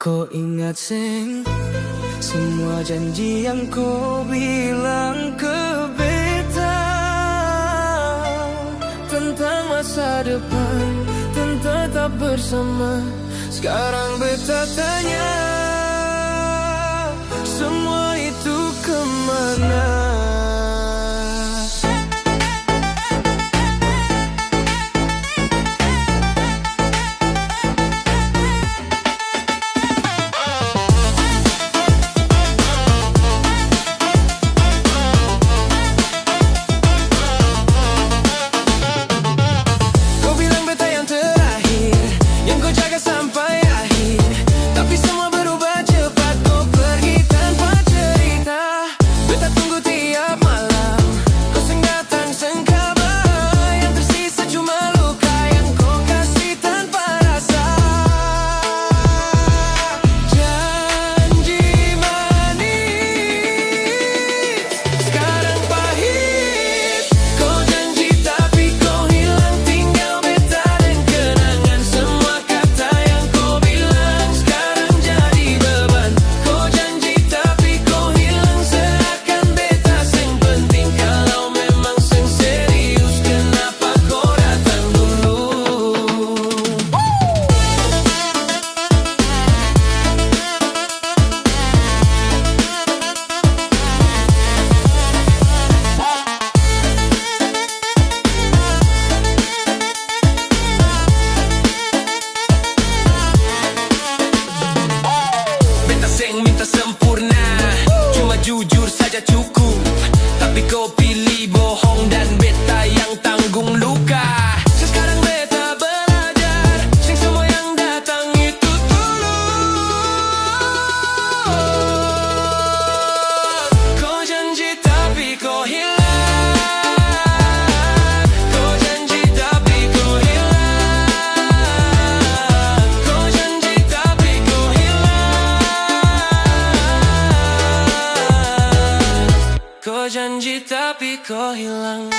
Kau ingat sing semua janji yang kau bilang ke beta tentang masa depan, tentang tetap bersama. Sekarang beta tanya, semua itu kemana? Minta sempurna, cuma jujur saja cukup. Tapi kau pilih bohong dan beta yang tanggung luka. Sekarang beta belajar, sing semua yang datang itu tulus. Kau janji tapi kau hilang. Kau janji tapi kau hilang. Kau janji tapi kau hilang. Kau janji tapi kau hilang.